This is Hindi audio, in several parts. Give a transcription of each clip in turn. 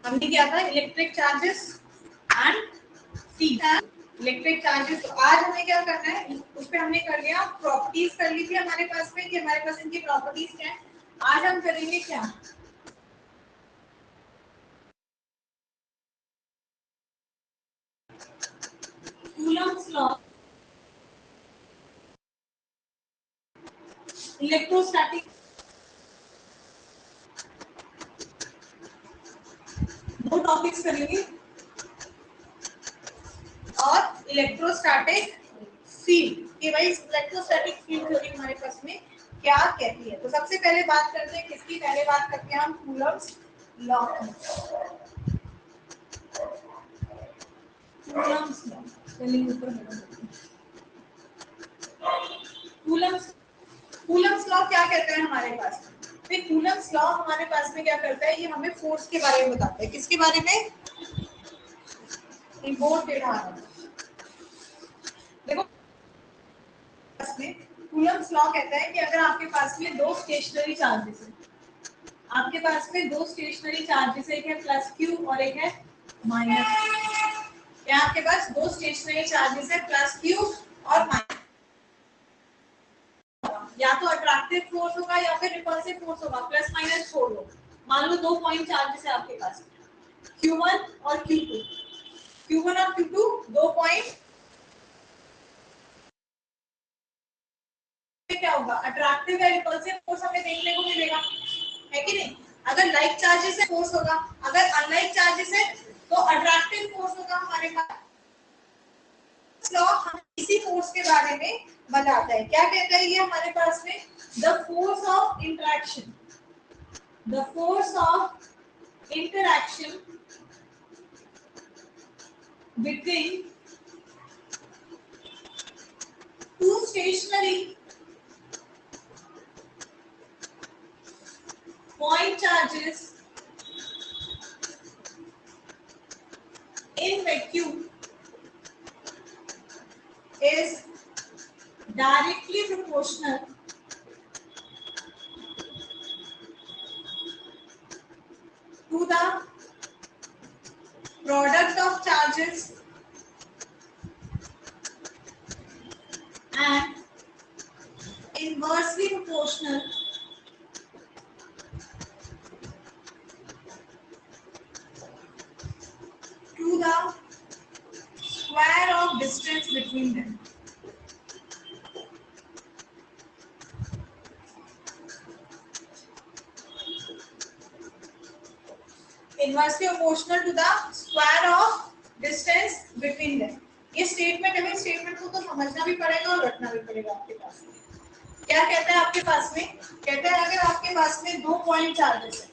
हमने क्या था, electric charges and electric charges. तो आज हमें क्या करना है, उस पे हमने कर लिया, प्रॉपर्टीज कर ली थी हमारे पास में कि हमारे पास इनकी प्रॉपर्टीज क्या है। आज हम करेंगे क्या, कूलम्ब्स लॉ, इलेक्ट्रोस्टैटिक, दो टॉपिक्स करेंगे, और इलेक्ट्रोस्टैटिक फील्ड कि भाई इलेक्ट्रोस्टैटिक फील्ड थ्योरी हमारे पास में क्या कहती है। तो सबसे पहले बात करते हैं किसकी, पहले बात करते हैं हम कूलम्ब्स लॉ। कूलम्ब्स लॉ, चलिए ऊपर कूलम्ब्स, कूलम्ब्स लॉ क्या कहते हैं हमारे पास में। फिर कूलम्ब्स लॉ हमारे पास में क्या करता है, ये हमें फोर्स के बारे में बताता है। किसके बारे में, इम्पोर्टेड है। देखो कूलम्ब्स लॉ कहता है कि अगर आपके पास में दो स्टेशनरी चार्जेस है, आपके पास में दो स्टेशनरी चार्जेस है, एक है प्लस क्यू और एक है माइनस। क्या आपके पास दो स्टेशनरी चार्जेस है, प्लस क्यू और माइनस। या तो अट्रैक्टिव फोर्स होगा या फिर रिपल्सिव फोर्स होगा, प्लस माइनस छोड़ दो। मान लो दो पॉइंट चार्जेस है आपके पास, Q1 और Q2, Q1 और Q2 दो पॉइंट, क्या होगा, अट्रैक्टिव या रिपल्सिव फोर्स हमें देखने को मिलेगा, है कि नहीं। अगर लाइक चार्जेस है फोर्स होगा, अगर अनलाइक चार्जेस है तो अट्रैक्टिव फोर्स होगा हमारे पास। लॉ हम इसी फोर्स के बारे में बताता है। क्या कहता है ये हमारे पास में, the force of interaction, the force of interaction between two stationary point charges in vacuum is directly proportional to the product of charges and inversely proportional to the square of distance between them. Inversely proportional to the square of distance between them. ये स्टेटमेंट है, स्टेटमेंट को तो समझना भी पड़ेगा और रखना भी पड़ेगा आपके पास में। क्या कहता है आपके पास में, कहता है अगर आपके पास में दो पॉइंट चार्जेस है,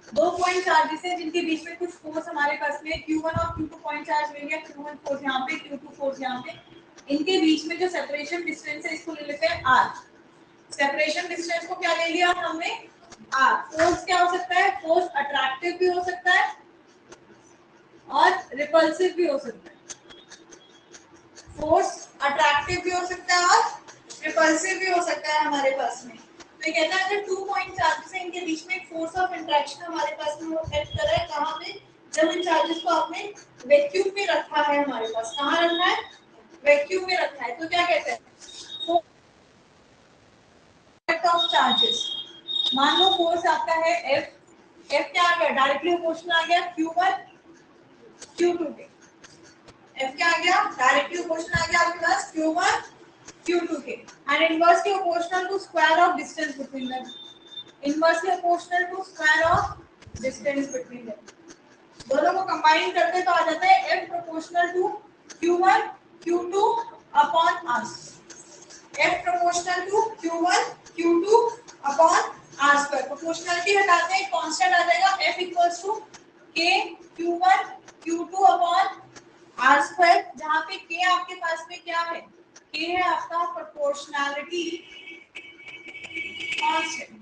दो पॉइंट चार्जेस है जिनके बीच में कुछ फोर्स हमारे पास में Q1 और Q2 पॉइंट चार्ज ले लिया, Q1 फोर्स यहाँ पे, Q2 फोर्स यहाँ पे, इनके बीच में जो सेपरेशन डिस्टेंस है इसको ले लेते हैं R। सेपरेशन डिस्टेंस को क्या ले लिया हमने, R। फोर्स क्या हो सकता है, फोर्स अट्रैक्टिव भी हो सकता है और रिपल्सिव भी हो सकता है। फोर्स अट्रैक्टिव भी हो सकता है और रिपल्सिव भी हो सकता है हमारे पास में। तो ये कहता है अगर टू पॉइंट चार्जेस है, इनके बीच में एक फोर्स ऑफ इंटरेक्शन हमारे पास में वो एक्ट कर रहा है, कहाँ पे, जब इन चार्जेस को आपने वैक्यूम में रखा है हमारे पास, कहाँ रखना है, वैक्यूम में रखना है। तो क्या कहते हैं, फोर्स ऑफ चार्जेस, मान लो फोर्स आपका है F, F क्या आ गया, डायरेक्टली प्रोपोर्शनल आ गया Q1 Q2 के। F क्या आ गया, डायरेक्टली प्रोपोर्शनल आ गया आपके पास Q1 Q2 के, and inversely proportional to square of distance between them. Inversely proportional to square of distance between them. दोनों को कंबाइन करते तो आ जाता है F proportional to Q1 Q2 upon R. F proportional to Q1 Q2 upon R square. Proportionality हटाते हैं, कांस्टेंट आ जाएगा F equals to K Q1 Q2 upon R square, जहाँ पे K आपके पास में क्या है, K है आपका प्रोपोर्शनैलिटी कांस्टेंट।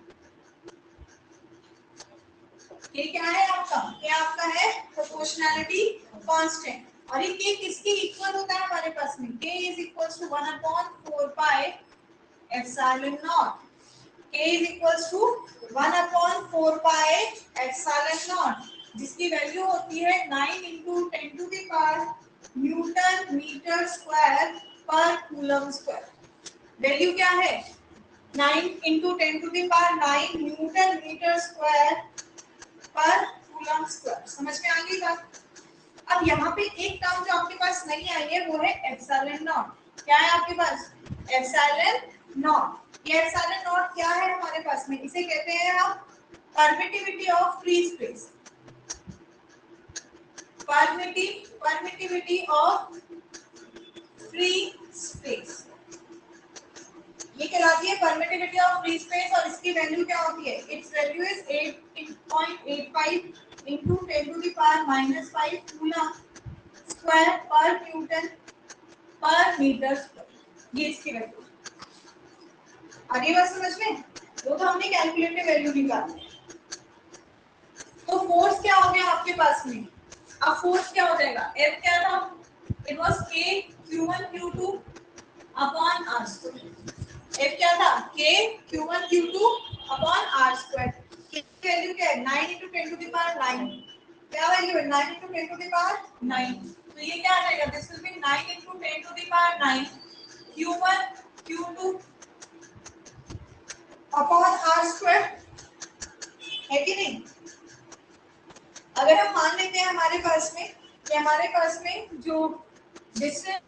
K क्या है आपका, K आपका है प्रोपोर्शनैलिटी कांस्टेंट। और ये K किसके इक्वल होता है हमारे पास में, K is equals to 1/4 pi epsilon naught। K is equals to 1/4 pi epsilon naught। जिसकी वैल्यू होती है 9 इंटू 10⁻⁴ न्यूटन मीटर स्क्वायर पर कूलम स्क्वायर। वैल्यू क्या है? 9 इंटू 10⁻⁹ न्यूटन मीटर स्क्वायर पर कूलम स्क्वायर। समझ में आ गई बात? अब यहाँ पे एक टर्म जो आपके पास नहीं आई है वो है एप्सिलॉन नॉट। क्या है आपके पास? Epsilon naught. ये एप्सिलॉन नॉट क्या है हमारे पास में? इसे कहते हैं हम permittivity of free space. Permittivity of free space ये कहलाती है परमिटिविटी ऑफ फ्री स्पेस। और इसकी वैल्यू क्या होती है? It's value is 8.85 into 10⁻⁻⁵ coulomb square पर न्यूटन पर मीटर स्क्वायर। ये इसकी वैल्यू। आगे बात समझ में? वो तो हमने कैलकुलेटेड वैल्यू निकाली। तो फोर्स क्या हो गया आपके पास में? अब फोर्स क्या हो जाएगा? F क्या था? It was K Q1 Q2 upon R square. F क्या था? K Q1 Q2 upon R square. की वैल्यू क्या है? 9 into 10⁻⁹। क्या वैल्यू है? 9 into 10⁻⁹। तो ये क्या आ जाएगा? This will be 9 into 10⁻⁹ Q1 Q2 upon R square. है कि नहीं? अगर हम मान लेते हैं हमारे पास में जो डिस्टेंस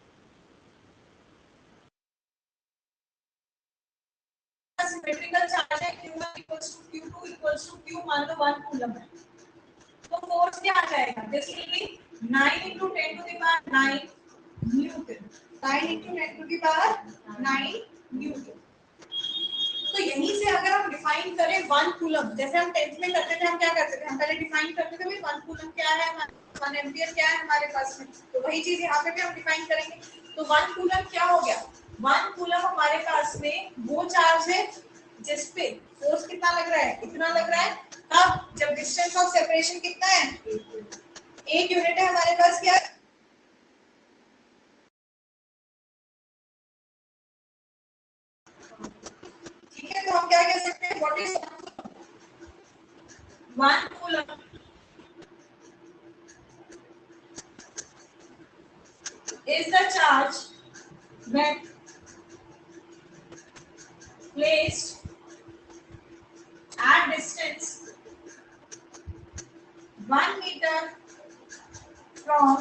सिमेट्रिकल चार्ज है Q1 Q2 Q मान लो 1 कूलम है, तो फोर्स क्या आ जाएगा? This will be 9 into 10⁻⁹ Newton. 9 into 10⁻⁹ Newton. तो यहीं से अगर हम डिफाइन करें 1 कूलम, जैसे हम 10th में करते थे, हम क्या करते थे? हम पहले डिफाइन करते थे भाई 1 कूलम क्या है, 1 एम्पियर क्या है हमारे पास में। तो वही चीज यहाँ पे भी हम डिफाइन करेंगे। तो 1 कूलम क्या हो गया? 1 कूलम हमारे पास में वो चार्ज है जिस पे फोर्स कितना लग रहा है? इतना लग रहा है। अब जब डिस्टेंस ऑफ सेपरेशन कितना है? 1 यूनिट है हमारे पास। क्या ठीक है? तो हम क्या कह सकते हैं? What is 1 coulomb is the charge when placed at distance 1 meter from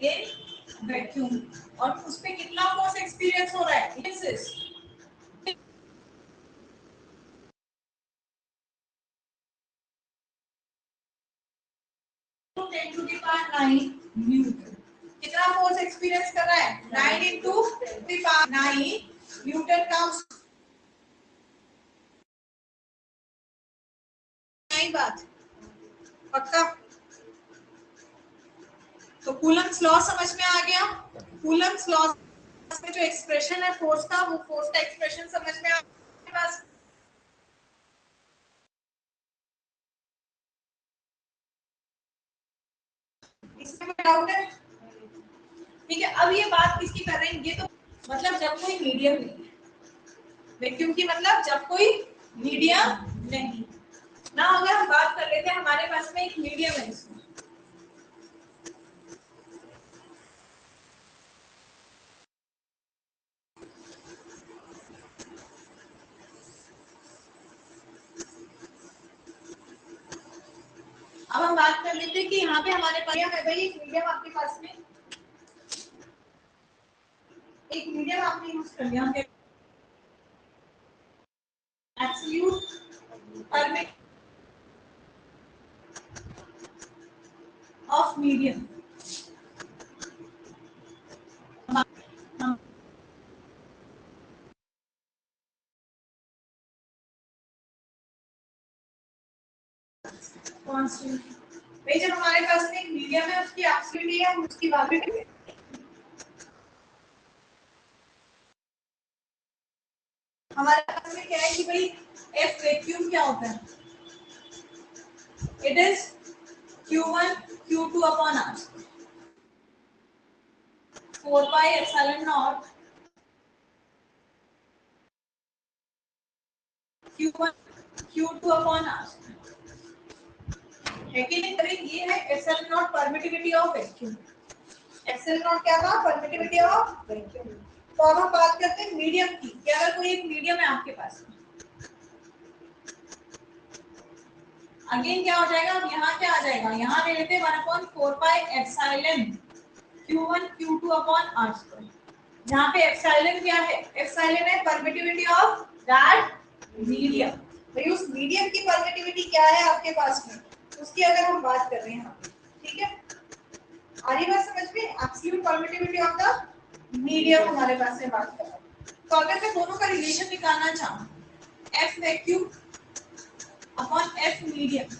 in vacuum। और उस पे कितना फोर्स एक्सपीरियंस हो रहा है? This is 10⁹ Newton. कितना फोर्स एक्सपीरियंस कर रहा है? 9 into 10⁹ न्यूटन का नहीं बात पक्का। तो कूलम्स लॉ समझ में आ गया? कूलम्स लॉ में जो एक्सप्रेशन है फोर्स का, वो फोर्स का एक्सप्रेशन समझ में आ गया? इसमें डाउट है? ठीक है। अब ये बात किसकी कर रहे हैं? ये तो मतलब जब कोई मीडियम नहीं है, वैक्यूम की मतलब जब कोई मीडियम नहीं ना। अगर हम बात कर लेते हैं हमारे पास में एक मीडियम है, इसमें अब हम बात कर लेते हैं कि यहाँ पे हमारे पास है भाई एक मीडियम आपके पास में, एक मीडियम आपने यूज कर लिया absolute permit of medium. Constant भाई जब हमारे पास में एक मीडियम है उसकी एब्सोल्यूट है, हम उसकी वैल्यू कहते हैं। हमारे पास में क्या है कि भाई एफ वैक्यूम क्या होता है? It is Q1 Q2 upon R, 4 pi epsilon naught Q1 Q2 upon R है कि नहीं? करें ये है epsilon naught permittivity of vacuum. epsilon naught क्या था? permittivity of vacuum. तो अब हम बात करते हैं मीडियम की कि अगर कोई एक मीडियम है आपके पास, अगेन क्या हो जाएगा? अब यहाँ क्या आ जाएगा? यहाँ ले लेते हैं 1/4 pi epsilon Q1 Q2 upon R square, जहाँ पे एप्सिलॉन क्या है? एप्सिलॉन है परमिटिविटी ऑफ दैट मीडियम। भाई उस मीडियम की परमिटिविटी क्या है आपके पास में, उसकी अगर हम बात कर रहे हैं यहाँ पे, ठीक है? आ रही बात समझ में? Absolute permittivity of the medium हमारे पास में बात कर रहा है। तो अगर मैं दोनों का रिलेशन निकालना चाहूँ, F vacuum upon F medium,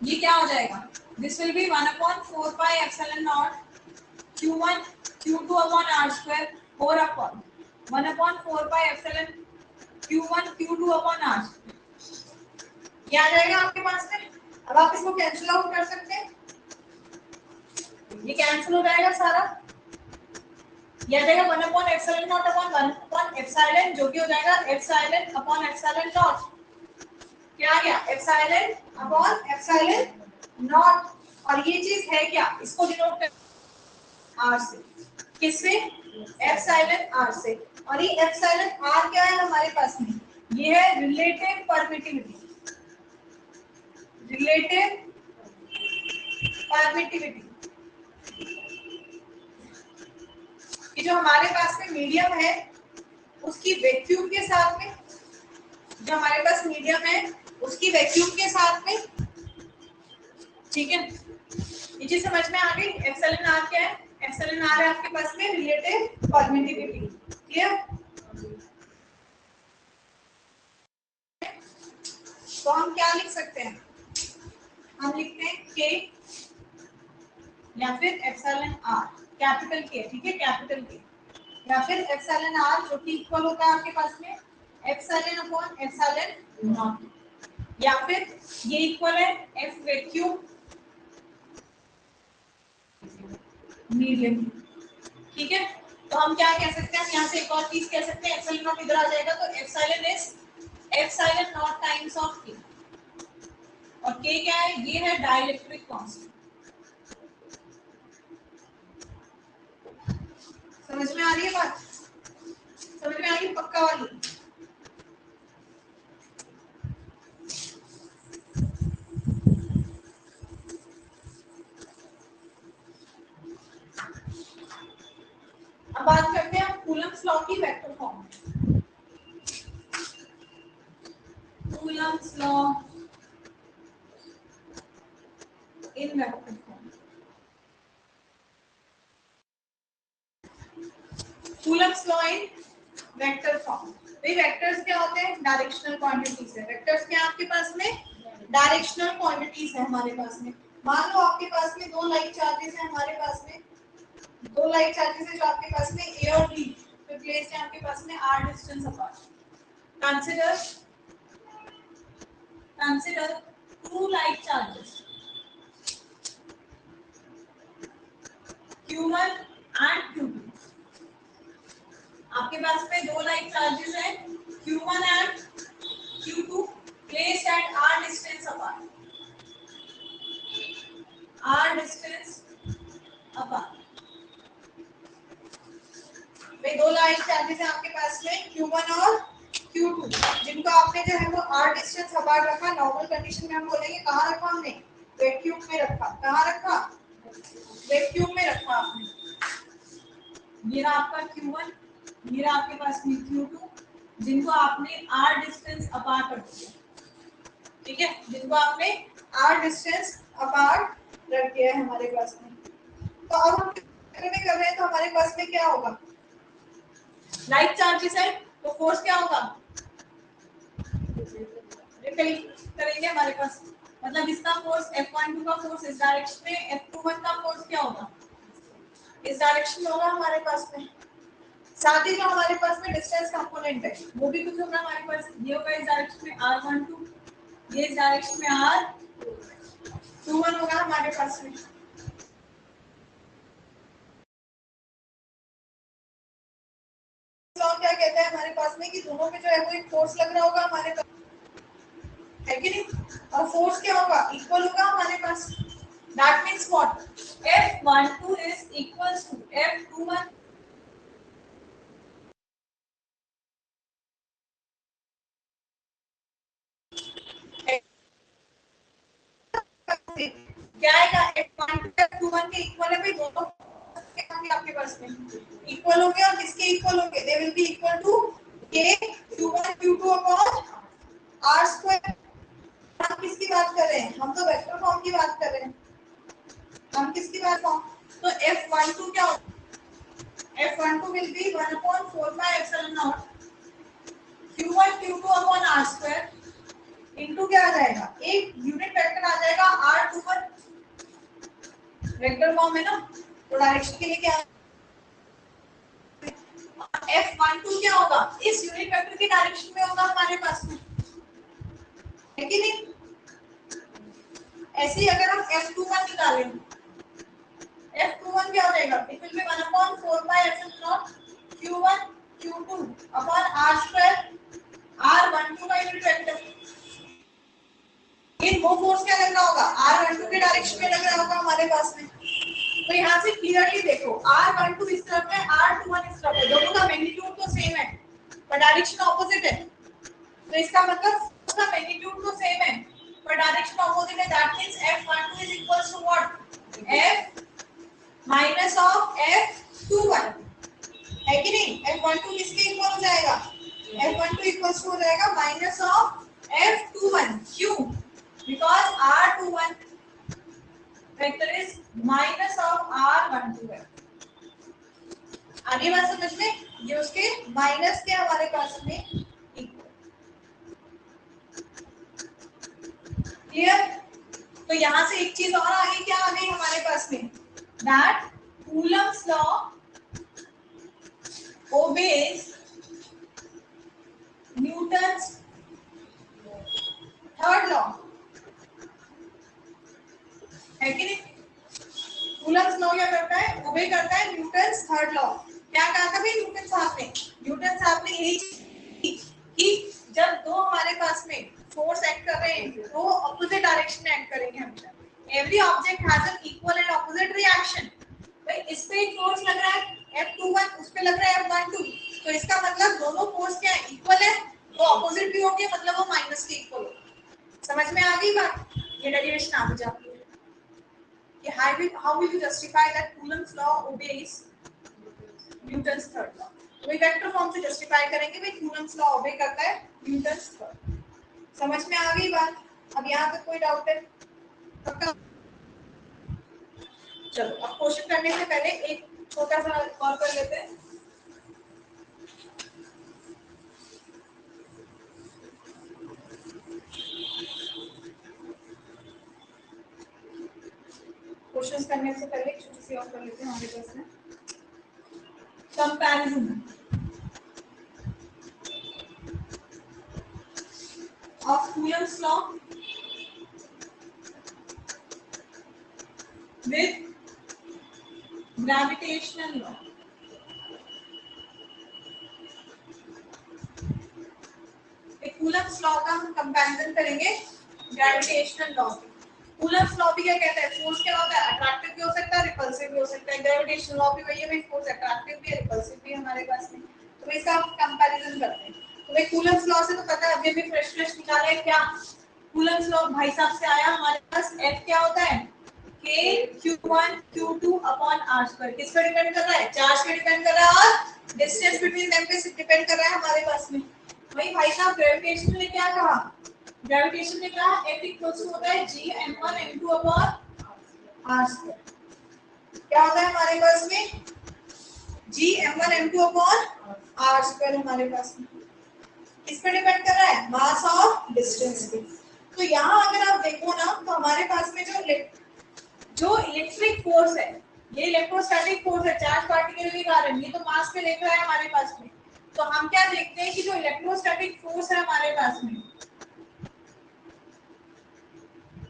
ये क्या हो जाएगा? This will be 1/4 pi epsilon not Q1 Q2 upon R square 4 upon 1/4 pi epsilon Q1 Q2 upon R। ये आ जाएगा आपके पास में। अब आप इसको कैंसिल आउट कर सकते हैं, ये कैंसिल हो जाएगा सारा, ये आ जाएगा 1 एप्सिलॉन नॉट अपॉन 1 एप्सिलॉन, जो कि हो जाएगा एप्सिलॉन अपॉन एप्सिलॉन नॉट। क्या आ गया? Epsilon upon epsilon not. और ये चीज है क्या? इसको डिनोट कर R से, किससे? एप्सिलॉन R से। और ये एप्सिलॉन R क्या है हमारे पास में? ये है रिलेटिव परमिटिविटी, रिलेटिव परमिटिविटी कि जो हमारे पास में मीडियम है उसकी वैक्यूम के साथ में, जो हमारे पास मीडियम है उसकी वैक्यूम के साथ में, ठीक है? ये चीज समझ में आ गई? एप्सिलॉन आर क्या है? एप्सिलॉन आर है आपके पास में रिलेटिव परमिटिविटी। क्लियर? तो हम क्या लिख सकते हैं? हम लिखते हैं के या फिर एप्सिलॉन आर, कैपिटल के, ठीक है? कैपिटल के या फिर एप्सिलॉन आर, जो कि इक्वल होता है आपके पास में एप्सिलॉन अपॉन एप्सिलॉन नॉट, या फिर ये इक्वल है एफ वैक्यूम मीडियम, ठीक है? तो हम क्या कह सकते हैं? हम यहाँ से एक और चीज कह सकते हैं, एप्सिलॉन नॉट इधर आ जाएगा तो epsilon is epsilon not times of के, और के क्या है? ये है डाइलेक्ट्रिक कांस्टेंट। समझ में आ रही है बात? समझ में आ रही है पक्का वाली? अब बात करते हैं कूलम्ब्स लॉ की vector form. Coulomb's law in vector form. Coulomb's law in vector form. भाई वेक्टर्स क्या होते हैं? डायरेक्शनल क्वांटिटीज है। वेक्टर्स क्या आपके पास में? डायरेक्शनल क्वांटिटीज है हमारे पास में। मान लो आपके पास में दो लाइक चार्जेस है हमारे पास में, दो लाइक चार्जेस है जो आपके पास में ए और बी पे प्लेस्ड है आपके पास में r distance apart. Consider two like charges Q1 and Q2। आपके पास में दो लाइक चार्जेस हैं Q1 and Q2 placed at r distance apart, r distance apart। वे दो लाइक चार्जेस हैं आपके पास में Q1 और Q2, जिनको आपने जो है वो r डिस्टेंस अपार्ट रखा। नॉर्मल कंडीशन में हम बोलेंगे कहाँ रखा हमने? वैक्यूम में रखा। कहाँ रखा? वैक्यूम में रखा आपने। ये रहा आपका Q1, ये रहा आपके पास में Q2, जिनको आपने r डिस्टेंस अपार्ट रख दिया, ठीक है? जिनको आपने r डिस्टेंस अपार्ट रख दिया है हमारे पास में। तो अब हम में कर रहे हैं तो हमारे पास में क्या होगा? लाइक चार्जेस है तो फोर्स क्या होगा? रिपेल करेंगे हमारे पास, मतलब इसका फोर्स F12 का फोर्स इस डायरेक्शन में, F21 का फोर्स क्या होगा? इस डायरेक्शन में होगा हमारे पास में। साथ ही जो हमारे पास में डिस्टेंस कंपोनेंट है वो भी कुछ होगा हमारे पास, ये होगा इस डायरेक्शन में R12, ये इस डायरेक्शन में R21 होगा हमारे पास में। क्या कहता है हमारे पास में कि दोनों पे जो है वो एक फोर्स लग रहा होगा हमारे पास, है कि नहीं? और फोर्स क्या होगा? इक्वल होगा हमारे पास। That means what? F12 is equals to F21 क्या आएगा? F12 के इक्वल है भाई, दोनों आपके पास में इक्वल होंगे। और किसके इक्वल होंगे? They will be equal to K Q1 Q2 upon R square. हम किसकी बात कर रहे हैं? हम तो वेक्टर फॉर्म की बात कर रहे हैं। हम किसकी बात फॉर्म? तो F12 क्या होगा? F12 will be 1 upon 4 pi epsilon naught Q1 Q2 upon R square into क्या आ जाएगा? एक यूनिट वेक्टर आ जाएगा R21, वेक्टर फॉर्म है ना, तो डायरेक्शन के लिए क्या? F12 क्या होगा? इस यूनिट वेक्टर के डायरेक्शन में होगा हमारे पास में, है कि नहीं? ऐसे ही अगर हम F21 निकालें, F21 क्या हो जाएगा? It will B 1 upon 4 pi epsilon naught Q1 Q2 upon R square R12 का यूनिट वेक्टर। ये दो फोर्स क्या लग रहा होगा? R12 के डायरेक्शन में लग रहा होगा हमारे पास में। तो यहाँ से क्लियरली देखो, R12 इस तरफ है, R21 इस तरफ है, दोनों का मैग्नीट्यूड तो सेम है पर डायरेक्शन ऑपोजिट है। तो इसका मतलब फोर्स का मैग्नीट्यूड तो सेम है पर डायरेक्शन ऑपोजिट है। That means F12 is equals to what? F minus of F21, है कि नहीं? F12 किसके इक्वल हो जाएगा? F12 इक्वल्स टू हो जाएगा माइनस ऑफ F21। क्यों? Because R21 vector is minus of R12 है। आगे बात समझ में? ये उसके माइनस के हमारे पास में इक्वल। क्लियर? तो यहां से एक चीज और आगे क्या आ गई हमारे पास में? That Coulomb's law obeys Newton's third law, है कि नहीं? कूलम्स लॉ क्या करता है? ओबे करता है न्यूटन्स थर्ड लॉ। क्या कहा था भाई न्यूटन साहब ने? न्यूटन साहब ने यही कि जब दो हमारे पास में फोर्स एक्ट कर रहे हैं तो ऑपोजिट डायरेक्शन में एक्ट करेंगे हमेशा। Every object has an equal and opposite reaction. भाई इस पे एक फोर्स लग रहा है F21, उस पे लग रहा है F12, तो इसका मतलब दोनों फोर्स क्या है? इक्वल है, वो ऑपोजिट भी होंगे, मतलब वो माइनस के इक्वल होंगे। समझ में आ गई बात? ये डेरिवेशन आ जाती है कि how will you justify that Coulomb's law obeys Newton's third law? तो वेक्टर फॉर्म से जस्टिफाई करेंगे भाई Coulomb's law ओबे करता है Newton's third। समझ में आ गई बात? अब यहाँ तक कोई डाउट है? पक्का? चलो अब क्वेश्चन करने से पहले एक छोटा सा और कर लेते हैं। क्वेश्चंस करने से पहले एक छोटी सी और कर लेते हैं हमारे पास में comparison of Coulomb's law with gravitational law। Coulomb's law का हम कंपैरिजन करेंगे ग्रेविटेशनल लॉ से। कूलम्स लॉ भी क्या कहता है? फोर्स क्या होता है? अट्रैक्टिव भी हो सकता है, रिपल्सिव भी हो सकता है। ग्रेविटेशनल लॉ भी वही है भाई, फोर्स अट्रैक्टिव भी है, रिपल्सिव भी है हमारे पास में। तो इसका हम कंपैरिजन करते हैं। तो भाई कूलम्स लॉ से तो पता है, अभी भी फ्रेश निकाला है क्या? कूलम्स लॉ भाई साहब से आया हमारे पास, F क्या होता है? K Q1 Q2 upon R square. किस पर डिपेंड कर रहा है? चार्ज पे डिपेंड कर रहा है और डिस्टेंस बिटवीन देम पे डिपेंड कर रहा है हमारे पास में। भाई साहब ग्रेविटेशन ने क्या कहा? ग्रेविटेशन ने कहा F इक्वल्स टू होता है Gm1 m2 upon R square. क्या होता है हमारे पास में? Gm1 m2 upon R square हमारे पास में किस पे डिपेंड कर रहा है? मास और डिस्टेंस पे। तो यहाँ अगर आप देखो ना तो हमारे पास में जो इलेक्ट्रिक फोर्स है, ये इलेक्ट्रोस्टैटिक फोर्स है, चार्ज पार्टिकल के कारण, ये तो मास पे देख रहा है हमारे पास में। तो हम क्या देखते हैं कि जो इलेक्ट्रोस्टैटिक फोर्स है हमारे पास में,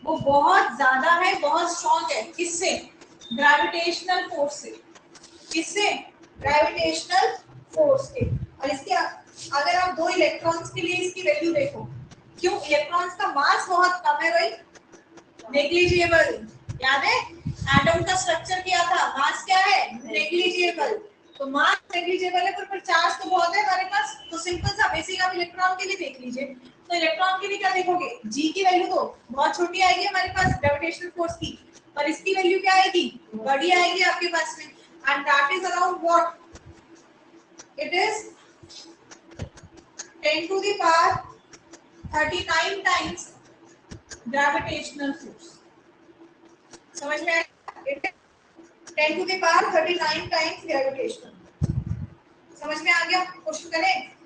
वो बहुत ज्यादा है, बहुत स्ट्रॉन्ग है। किससे? ग्रेविटेशनल फोर्स से। किससे? ग्रेविटेशनल फोर्स के। और इसके अगर आप दो इलेक्ट्रॉन्स के लिए इसकी वैल्यू देखो, क्यों? इलेक्ट्रॉन्स का मास बहुत कम है भाई, नेग्लिजिबल। याद है एटम का स्ट्रक्चर किया था, मास क्या है? नेग्लिजिबल। तो मास नेग्लिजिबल है पर चार्ज तो बहुत है हमारे पास। तो सिंपल सा बेसिक आप इलेक्ट्रॉन के लिए देख लीजिए। तो इलेक्ट्रॉन के लिए क्या देखोगे? जी की वैल्यू तो बहुत छोटी आएगी हमारे पास ग्रेविटेशनल फोर्स की, पर इसकी वैल्यू क्या आएगी? बड़ी आएगी आपके पास में। And that is around what? It is 10 to the power 39 times gravitational force. समझ में आया? 10 to the power 39 times gravitational. समझ में आ गया? क्वेश्चन करें।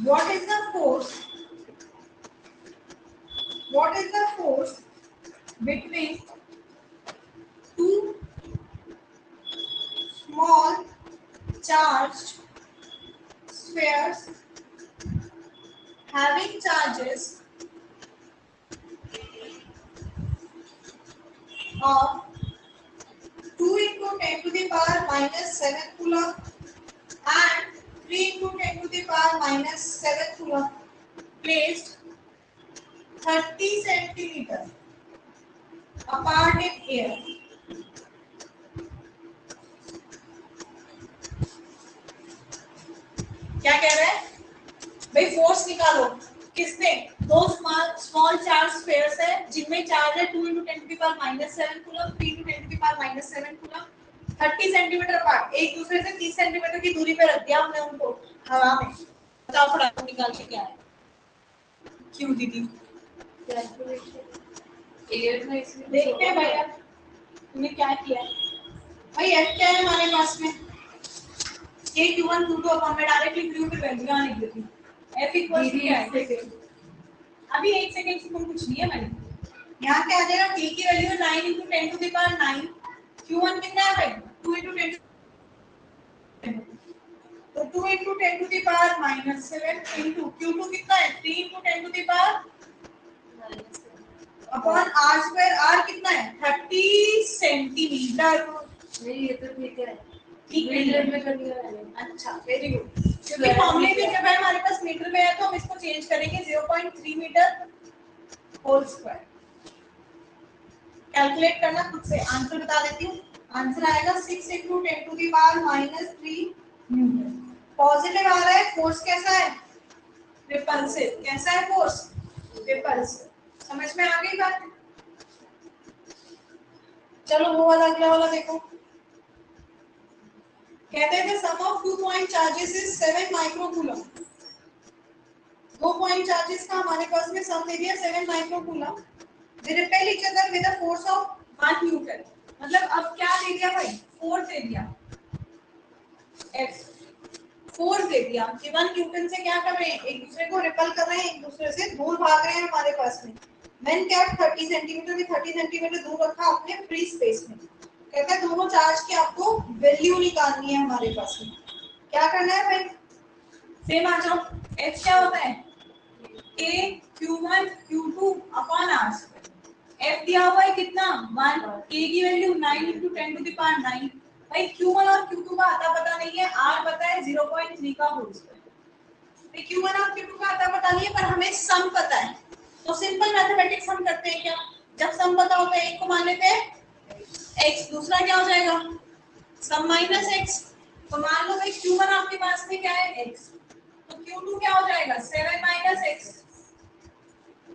What is the force? What is the force between two small charged spheres having charges of 2 into 10 to the power minus 7 coulomb and 3 into 10 to the power minus 7 coulomb placed 30 centimeter apart in air? क्या कह रहा है भाई? फोर्स निकालो। किसने? दो स्मॉल चार्ज स्फीयर्स है जिनमें चार्ज है 2 into 10 to the power minus 7 coulomb, 3 into 10 to the power minus 7 coulomb, 30 centimetre apart, एक दूसरे से 30 सेंटीमीटर की दूरी पे रख दिया हमने उनको हवा में। बताओ फटाफट निकाल के क्या है? क्यों दीदी? देखते हैं भाई अब तुमने क्या किया भाई। एफ क्या है हमारे पास में? के Q1 Q2 अपॉन में डायरेक्टली Q की वैल्यू यहाँ लिख देती हूँ। F इक्वल्स टू क्या है? अभी 1 सेकंड से तुम कुछ नहीं है मैंने। यहाँ क्या आ जाएगा? K की वैल्यू है 9 into 10 to the power 9। Q1 कितना है भाई? 2 into 10 तो 2 into 10 to the power minus 7 into Q2 कितना है? 3 into 10 to the power upon R square। R कितना है? 30 सेंटीमीटर। नहीं ये तो ठीक है, मीटर में कर लिया है। अच्छा वेरी गुड। क्योंकि फॉर्मूले में जब है हमारे पास मीटर में है तो हम इसको चेंज करेंगे 0.3 मीटर होल स्क्वायर। कैलकुलेट करना खुद से। आंसर बता देती हूँ। आंसर आएगा 6 into 10 to the power minus 3 newton. Positive आ रहा है। फोर्स कैसा है? रिपल्सिव। कैसा है फोर्स? रिपल्सिव। समझ में आ गई बात? चलो वो वाला अगला वाला देखो। कहते हैं sum of 2 point charges is 7 microcoulomb. 2 point charges का हमारे पास में सम दे दिया 7 माइक्रोकूलम। They repel each other with a force of 1 newton. मतलब अब क्या दे दिया भाई? फोर्स दे दिया। F फोर्स दे दिया कि 1 न्यूटन से क्या कर रहे हैं? एक दूसरे को रिपेल कर रहे हैं, एक दूसरे से दूर भाग रहे हैं हमारे पास में। मैंने क्या 30 सेंटीमीटर में 30 सेंटीमीटर दूर रखा अपने फ्री स्पेस में। कहता है दोनों चार्ज की आपको वैल्यू निकालनी है हमारे पास में। क्या करना है भाई? सेम आ जाओ। F क्या होता है? K Q1 Q2 upon R। F दिया हुआ है कितना? 1। K की value 9 into 10 to the power 9। भाई Q1 और Q2 का आता पता नहीं है, R पता है 0.3 का होल स्क्वायर। Q1 और Q2 का आता पता नहीं है पर हमें सम पता है। तो सिंपल मैथमेटिक्स हम करते हैं क्या? जब सम पता होता है एक को मान लेते हैं x, दूसरा क्या हो जाएगा? सम माइनस x। तो मान लो भाई Q1 आपके पास में क्या है? x। तो Q2 क्या हो जाएगा? 7 माइनस x।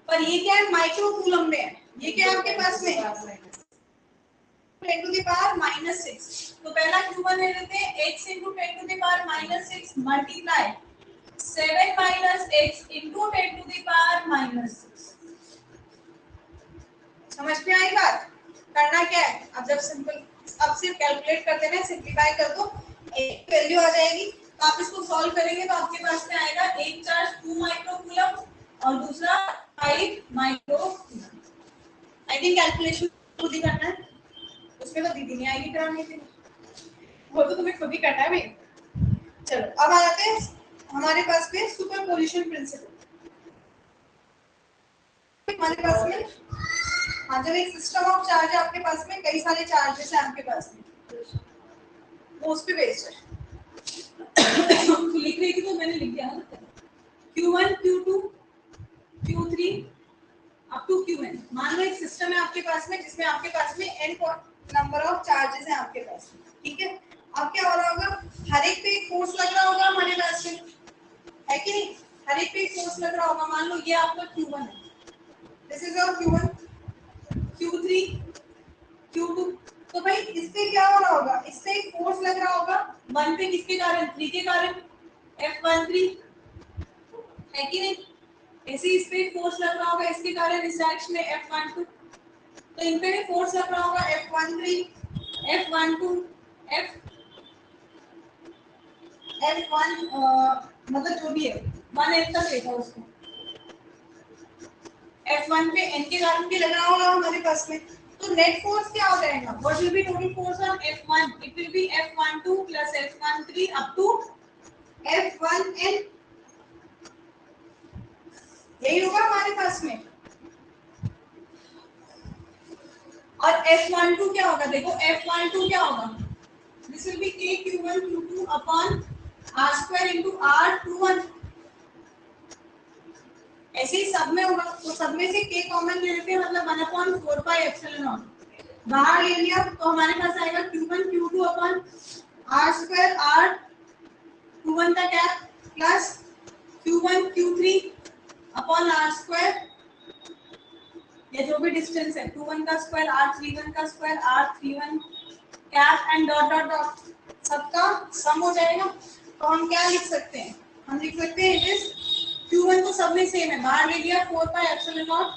पर ये क्या है? माइक्रोकूलम में है। ये क्या है आपके पास में? 10 to the power minus 6। तो पहला Q1 ले लेते हैं x into 10 to the power minus 6 multiply 7 minus x into 10 to the power minus 6। समझ में आई बात? करना क्या है? अब जब सिंपल अब सिर्फ कैलकुलेट कर देना है, सिंपलीफाई कर दो, एक वैल्यू आ जाएगी। तो आप इसको सॉल्व करेंगे तो आपके पास में आएगा एक चार्ज 2 माइक्रोकूलम और दूसरा 5 माइक्रोकूलम। आई थिंक कैलकुलेशन खुद ही करना है, उसमें तो दीदी नहीं आएगी कराने के लिए, वो तो तुम्हें खुद ही करना है भाई। चलो अब आ जाते हैं हमारे पास में सुपरपोजिशन प्रिंसिपल, हमारे पास में हाँ जब एक सिस्टम ऑफ चार्ज है आपके पास में, कई सारे चार्जेस हैं आपके पास में, वो उस पे बेस्ड है। तो लिख रही थी तो मैंने लिख दिया Q1 Q2 Q3 up to Qn। मान लो एक सिस्टम है आपके पास में जिसमें आपके पास में n नंबर ऑफ चार्जेस हैं आपके पास में, ठीक है। अब क्या हो रहा होगा, हर एक पे एक फोर्स लग रहा होगा हमारे पास में, है कि नहीं, हर एक पे एक फोर्स लग रहा होगा। मान लो ये आपका Q1 है, this is your Q1, Q3 Q2, तो भाई इस पे क्या हो रहा होगा, इससे एक फोर्स लग रहा होगा 1 पे, किसके कारण, 3 के कारण, F13, है कि नहीं। ऐसे इस पे फोर्स लग रहा होगा इसके कारण इस डायरेक्शन में F12, तो इन पे भी फोर्स लग रहा होगा F13 F12 F1 मतलब जो भी है 1 तक देखा उसको, F1 पे n के कारण भी लग रहा होगा हमारे पास में। तो नेट फोर्स क्या हो जाएगा, what will be total force on F1, it will be F12 plus F13 up to F1n, यही होगा हमारे पास में। और F12 क्या होगा, देखो F12 क्या होगा, this will be K Q1 Q2 upon R square into R21, ऐसे ही सब में होगा, तो सब में से K कॉमन ले लेते हैं, मतलब 1/4 पाई एप्सिलॉन नॉट बाहर ले लिया, तो हमारे पास आएगा Q1 Q2 upon R square R21 का क्या plus Q1 Q3 upon R square, ये जो भी डिस्टेंस है Q1 का स्क्वायर R31 का square R31 cap and dot dot dot सबका सम हो जाएगा। तो हम क्या लिख सकते हैं, हम लिख सकते हैं इट इज Q1 तो सब में सेम है, बाहर ले लिया 4 pi epsilon not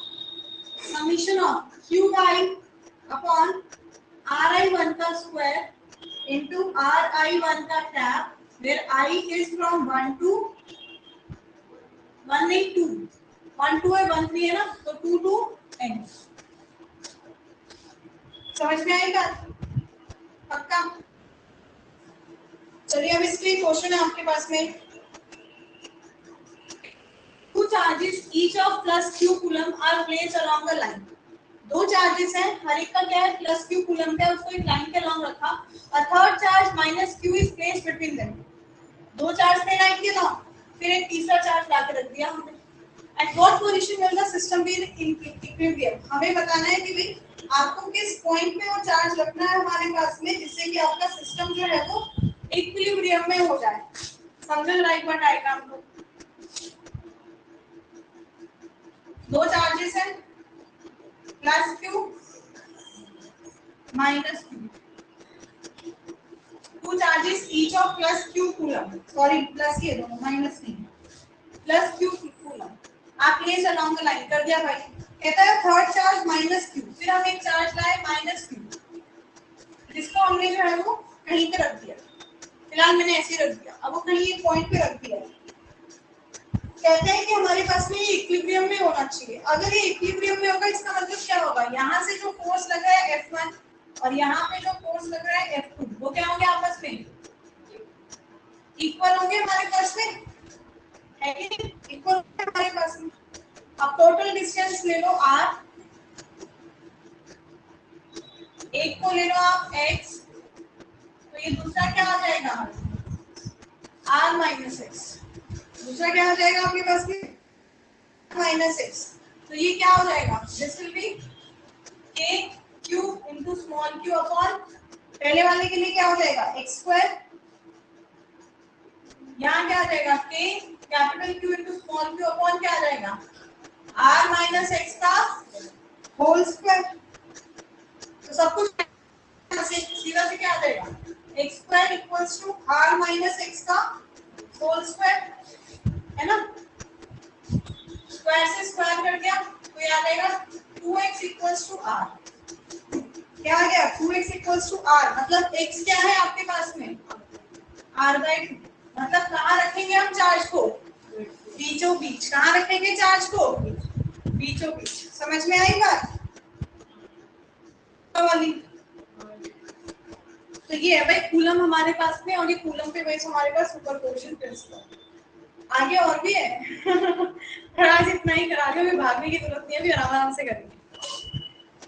summation of Q1 upon RI1 का स्क्वायर इनटू RI1 का cap, where I is from 1 to 1 नहीं 2, 1 2 है 1 3 है ना, तो 2 to n। समझ में आएगा पक्का। चलिए अब इसके क्वेश्चन है आपके पास में, two charges each of plus q coulomb are placed along the line, दो चार्जेस हैं, हर एक का क्या है प्लस q कूलम का है, उसको एक लाइन के अलोंग रखा, और third charge minus q is placed between them, दो चार्ज थे लाइन के अलोंग, फिर एक तीसरा चार्ज ला के रख दिया हमने। At what position will the system be in equilibrium, हमें बताना है कि भाई आपको किस पॉइंट पे वो चार्ज रखना है हमारे पास में, जिससे कि आपका सिस्टम जो है वो इक्विलिब्रियम में हो जाए। समझ रहा एक बार डायग्राम को, दो चार्जेस हैं plus q minus q, two charges each of plus q coulomb, sorry plus ये दोनों माइनस नहीं प्लस q कूलम, आप प्लेस अलोंग द लाइन कर दिया भाई। कहता है थर्ड चार्ज माइनस q, फिर हम एक चार्ज लाए माइनस q, जिसको हमने जो है वो कहीं पे रख दिया, फिलहाल मैंने ऐसे रख दिया, अब वो कहीं एक पॉइंट पे रख दिया। कहते हैं कि हमारे पास में ये इक्विलिब्रियम में होना चाहिए, अगर ये इक्विलिब्रियम में होगा इसका मतलब क्या होगा, यहाँ से जो फोर्स लग रहा है F1 और यहाँ पे जो फोर्स लग रहा है F2, वो क्या होंगे आपस में इक्वल होंगे हमारे पास में, है कि नहीं, इक्वल होंगे हमारे पास में। अब टोटल डिस्टेंस ले लो r, एक को ले लो आप x, तो ये दूसरा क्या आ जाएगा r माइनस x, दूसरा क्या आ जाएगा आपके पास में माइनस x, तो ये क्या हो जाएगा, this will be k q into small q upon, पहले वाले के लिए क्या हो जाएगा x स्क्वायर, यहाँ क्या आ जाएगा k capital Q into small q upon क्या आ जाएगा r माइनस x का होल स्क्वायर, तो सब कुछ सीधा से क्या आ जाएगा x square equals to r minus x का होल स्क्वायर, है ना, स्क्वायर से स्क्वायर कर दिया तो ये आ जाएगा 2x इक्वल्स टू r, क्या आ गया 2x इक्वल्स टू r, मतलब x क्या है आपके पास में r/2, मतलब कहाँ रखेंगे हम चार्ज को, बीचों बीच, कहाँ रखेंगे चार्ज को बीचों बीच। समझ में आई बात वाली, तो ये है भाई कूलम हमारे पास में, और ये कूलम पे बेस हमारे पास सुपरपोजिशन प्रिंसिपल। आगे और भी है। पर आज इतना ही करा दो, अभी भागने की जरूरत नहीं है, अभी आराम आराम से करेंगे।